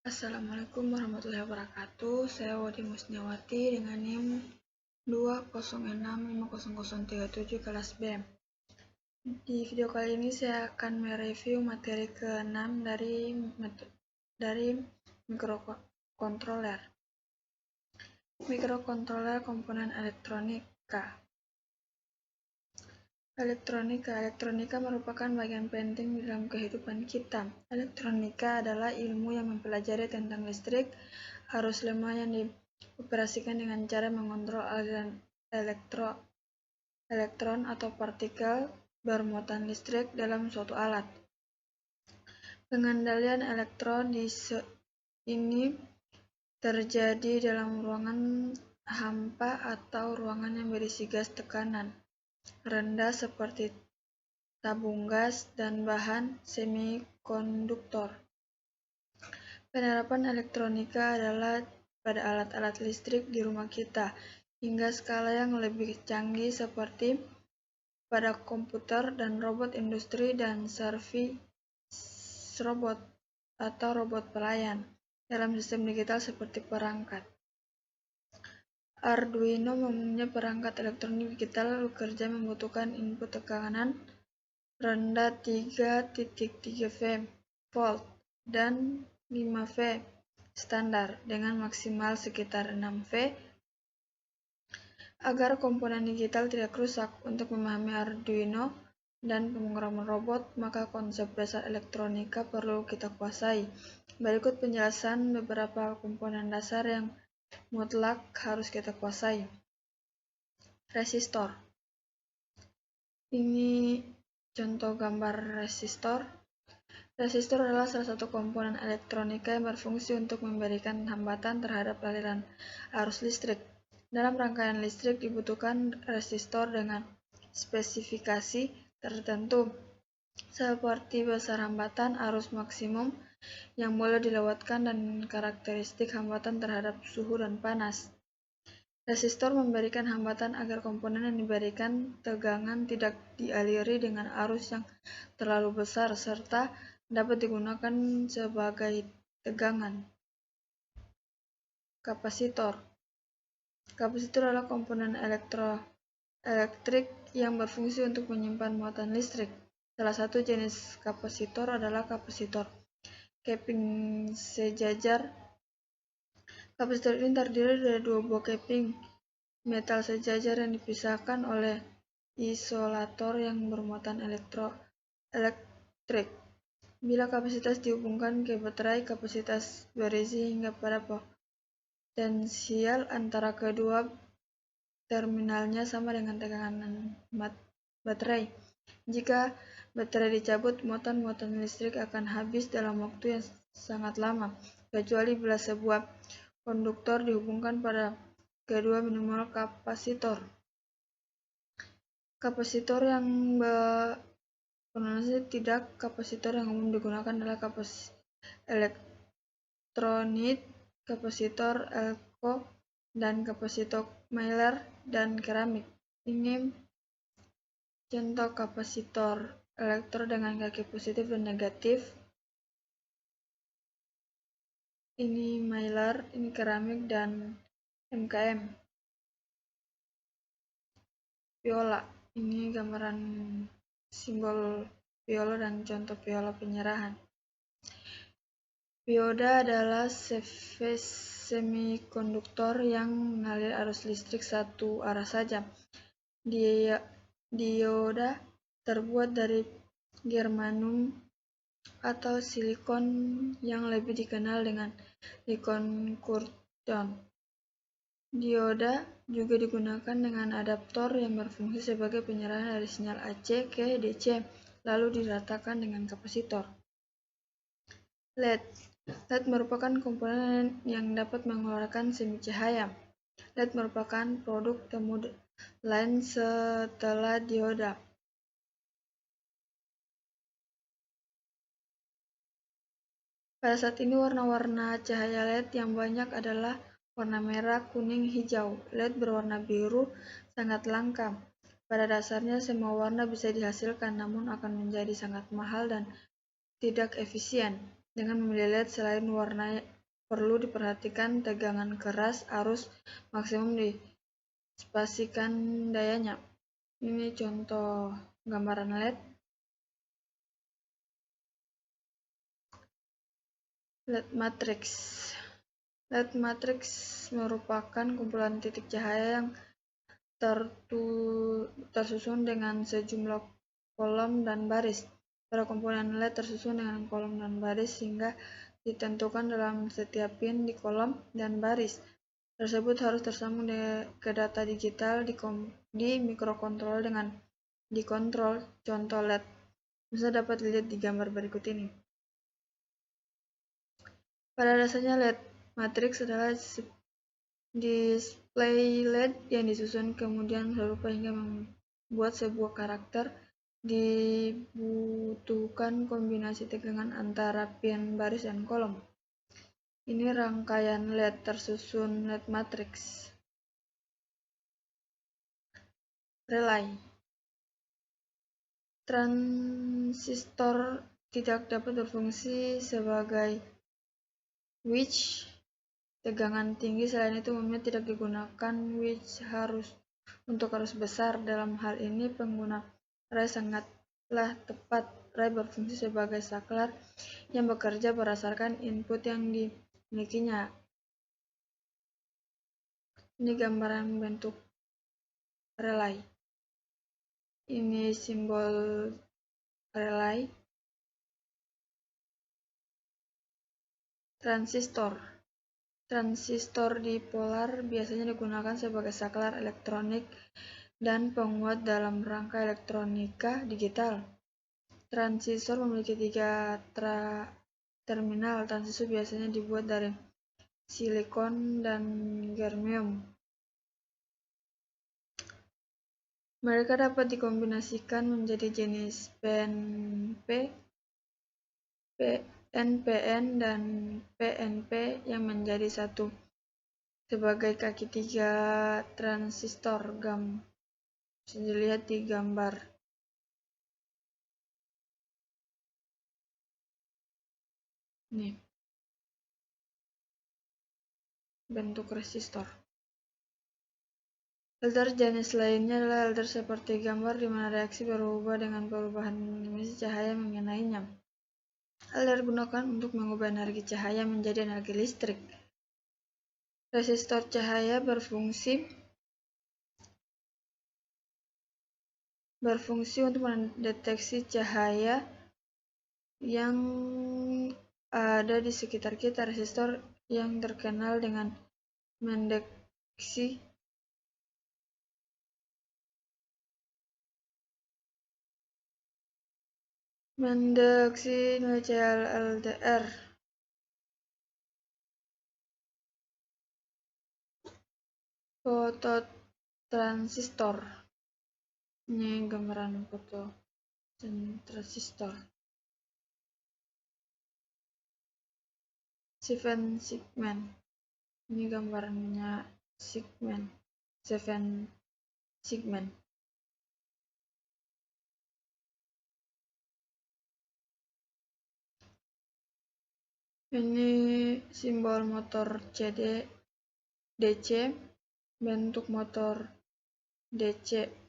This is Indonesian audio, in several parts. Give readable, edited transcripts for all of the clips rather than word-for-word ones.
Assalamualaikum warahmatullahi wabarakatuh. Saya Wadi Musniawati dengan NIM 2065037 kelas B. Di video kali ini saya akan mereview materi ke-6 dari mikrokontroler. Mikrokontroler komponen elektronika. Elektronika merupakan bagian penting di dalam kehidupan kita. Elektronika adalah ilmu yang mempelajari tentang listrik, arus lemah yang dioperasikan dengan cara mengontrol aliran elektron atau partikel bermuatan listrik dalam suatu alat. Pengendalian elektron ini terjadi dalam ruangan hampa atau ruangan yang berisi gas tekanan rendah seperti tabung gas dan bahan semikonduktor. Penerapan elektronika adalah pada alat-alat listrik di rumah kita, hingga skala yang lebih canggih seperti pada komputer dan robot industri dan servis robot atau robot pelayan dalam sistem digital seperti perangkat. Arduino umumnya perangkat elektronik digital bekerja membutuhkan input tekanan rendah 3.3 volt dan 5V standar dengan maksimal sekitar 6V. Agar komponen digital tidak rusak, untuk memahami Arduino dan pemrograman robot, maka konsep dasar elektronika perlu kita kuasai. Berikut penjelasan beberapa komponen dasar yang mutlak harus kita kuasai. Resistor. Ini contoh gambar resistor. Resistor adalah salah satu komponen elektronika yang berfungsi untuk memberikan hambatan terhadap aliran arus listrik. Dalam rangkaian listrik dibutuhkan resistor dengan spesifikasi tertentu, seperti besar hambatan arus maksimum yang boleh dilewatkan dan karakteristik hambatan terhadap suhu dan panas. Resistor memberikan hambatan agar komponen yang diberikan tegangan tidak dialiri dengan arus yang terlalu besar serta dapat digunakan sebagai tegangan. Kapasitor. Kapasitor adalah komponen elektrik yang berfungsi untuk menyimpan muatan listrik. Salah satu jenis kapasitor adalah kapasitor keping sejajar. Kapasitor ini terdiri dari dua buah keping metal sejajar yang dipisahkan oleh isolator yang bermuatan elektrik. Bila kapasitas dihubungkan ke baterai, kapasitas berisi hingga pada potensial antara kedua terminalnya sama dengan tegangan baterai. Jika baterai dicabut, muatan listrik akan habis dalam waktu yang sangat lama, kecuali bila sebuah konduktor dihubungkan pada kedua minimal kapasitor. Kapasitor yang tidak kapasitor yang umum digunakan adalah elektronit, kapasitor elko, dan kapasitor Mylar dan keramik. Ini contoh kapasitor elektrod dengan kaki positif dan negatif. Ini Mylar, ini keramik dan MKM. Viola. Ini gambaran simbol viola dan contoh viola penyerahan. Dioda adalah semikonduktor yang mengalir arus listrik satu arah saja. Dioda terbuat dari germanium atau silikon yang lebih dikenal dengan silikon carbon. Dioda juga digunakan dengan adaptor yang berfungsi sebagai penyerahan dari sinyal AC ke DC, lalu diratakan dengan kapasitor. LED. LED merupakan komponen yang dapat mengeluarkan semi cahaya. LED merupakan produk temu lain setelah dioda. Pada saat ini warna-warna cahaya LED yang banyak adalah warna merah, kuning, hijau. LED berwarna biru sangat langka. Pada dasarnya semua warna bisa dihasilkan, namun akan menjadi sangat mahal dan tidak efisien dengan memilih LED selain warna perlu diperhatikan tegangan keras, arus maksimum dispasikan dayanya. Ini contoh gambaran LED. LED matrix. LED matrix merupakan kumpulan titik cahaya yang tersusun dengan sejumlah kolom dan baris. Pada komponen LED tersusun dengan kolom dan baris sehingga ditentukan dalam setiap pin di kolom dan baris tersebut harus tersambung ke data digital di mikrokontroller dengan dikontrol. Contoh LED bisa dapat dilihat di gambar berikut ini. Pada dasarnya LED matrix adalah display LED yang disusun kemudian serupa hingga membuat sebuah karakter. Dibutuhkan kombinasi tegangan antara pin, baris, dan kolom. Ini rangkaian LED tersusun LED matrix. Relay. Transistor tidak dapat berfungsi sebagai switch tegangan tinggi, selain itu umumnya tidak digunakan switch untuk arus besar. Dalam hal ini pengguna relay sangatlah tepat. Relay berfungsi sebagai saklar yang bekerja berdasarkan input yang dimilikinya. Ini gambaran bentuk relay. Ini simbol relay. Transistor. Transistor dipolar biasanya digunakan sebagai saklar elektronik dan penguat dalam rangka elektronika digital. Transistor memiliki 3 terminal. Transistor biasanya dibuat dari silikon dan germanium. Mereka dapat dikombinasikan menjadi jenis PNP, NPN, dan PNP yang menjadi satu sebagai kaki 3 transistor. Bisa dilihat di gambar. Nih, bentuk resistor. Laser jenis lainnya adalah laser seperti gambar, di mana reaksi berubah dengan perubahan emisi cahaya mengenainya. Laser digunakan untuk mengubah energi cahaya menjadi energi listrik. Resistor cahaya berfungsi untuk mendeteksi cahaya yang ada di sekitar kita. Resistor yang terkenal dengan mendeteksi nilai cahaya LDR. Fototransistor. Ini gambaran fototransistor. Seven segment. Ini gambarannya seven segment. Ini simbol motor DC, bentuk motor DC.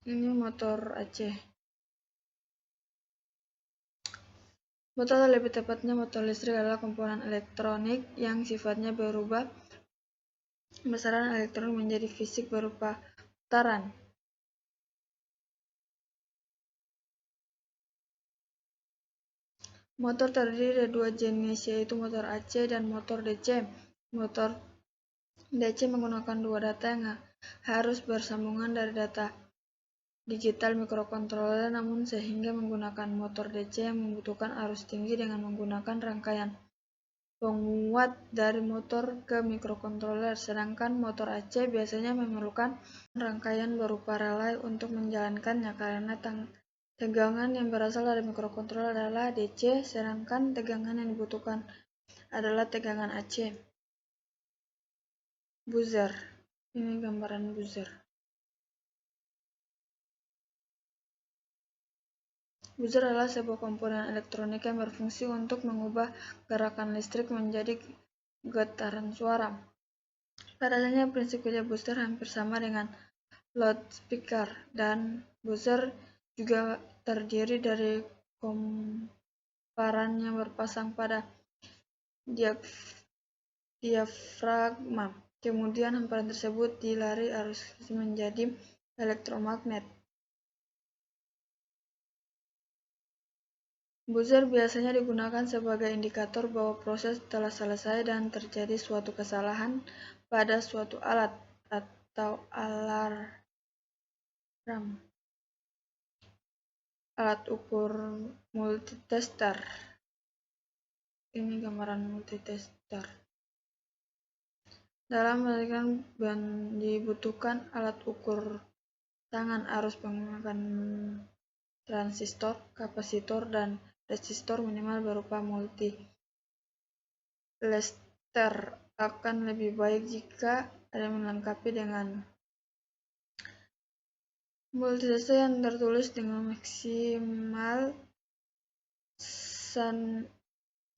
Ini motor AC. Motor, lebih tepatnya motor listrik, adalah komponen elektronik yang sifatnya berubah besaran elektronik menjadi fisik berupa putaran. Motor terdiri dari 2 jenis, yaitu motor AC dan motor DC. Motor DC menggunakan 2 data yang harus bersambungan dari data digital mikrokontroller, namun sehingga menggunakan motor DC yang membutuhkan arus tinggi dengan menggunakan rangkaian penguat dari motor ke mikrokontroller, sedangkan motor AC biasanya memerlukan rangkaian berupa relay untuk menjalankannya karena tegangan yang berasal dari mikrokontroller adalah DC, sedangkan tegangan yang dibutuhkan adalah tegangan AC. Buzzer. Ini gambaran buzzer. Buzzer adalah sebuah komponen elektronika yang berfungsi untuk mengubah gerakan listrik menjadi getaran suara. Pada dasarnya, prinsip kerja buzzer hampir sama dengan loudspeaker, dan buzzer juga terdiri dari komparan yang berpasang pada diafragma. Kemudian hamparan tersebut dilari arus menjadi elektromagnet. Buzzer biasanya digunakan sebagai indikator bahwa proses telah selesai dan terjadi suatu kesalahan pada suatu alat atau alarm. Alat ukur multitester. Ini gambaran multitester. Dalam menentukan dibutuhkan alat ukur tangan arus menggunakan transistor, kapasitor, dan resistor minimal berupa multilester. Akan lebih baik jika ada melengkapi dengan multitester yang tertulis dengan maksimal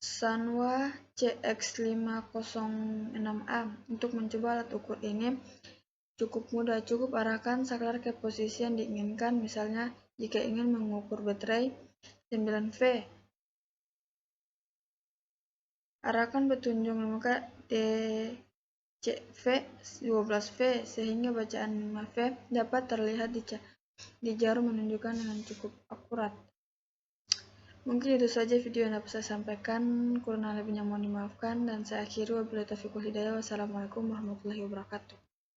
Sanwa CX506A. Untuk mencoba alat ukur ini cukup mudah, cukup arahkan saklar ke posisi yang diinginkan. Misalnya, jika ingin mengukur baterai 9V, arahkan petunjuk ke DCV 12V sehingga bacaan 5V dapat terlihat di jarum menunjukkan dengan cukup akurat. Mungkin itu saja video yang dapat saya sampaikan, kurang lebihnya mohon dimaafkan, dan saya akhiri wabillahi taufiq wal hidayah. Wassalamualaikum warahmatullahi wabarakatuh.